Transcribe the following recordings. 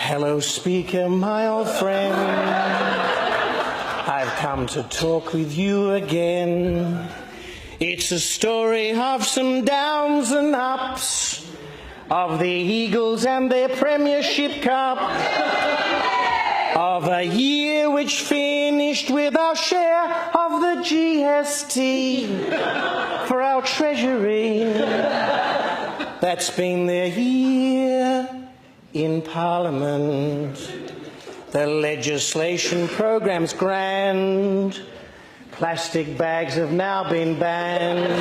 Hello, Speaker, my old friend. I've come to talk with you again. It's a story of some downs and ups, of the Eagles and their Premiership Cup, of a year which finished with our share of the GST for our Treasury. That's been their year in Parliament. The legislation program's grand. Plastic bags have now been banned.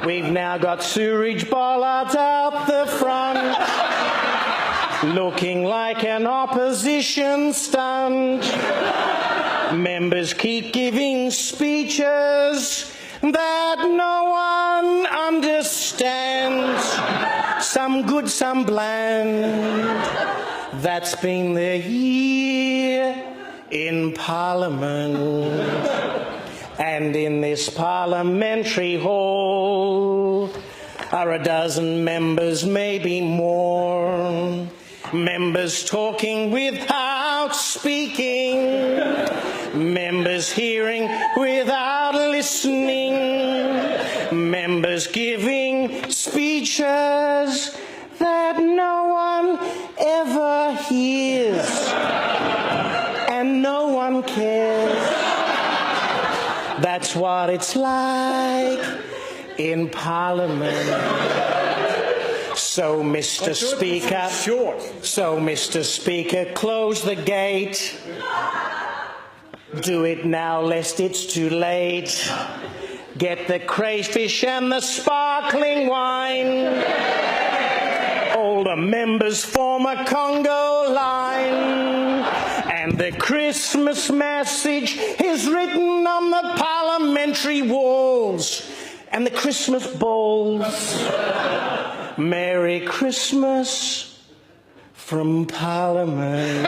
We've now got sewerage bollards out the front, looking like an opposition stunt. Members keep giving speeches that no one understands. Some good, some bland. That's been their year in Parliament. And in this parliamentary hall are a dozen members, maybe more. Members talking without speaking. Members hearing without listening. Members giving speeches that no one ever hears. And no one cares. That's what it's like in Parliament. So, Mr. Speaker, close the gate. Do it now, lest it's too late. Get the crayfish and the sparkling wine. All the members form a Congo line. And the Christmas message is written on the parliamentary walls and the Christmas balls. Merry Christmas from Parliament.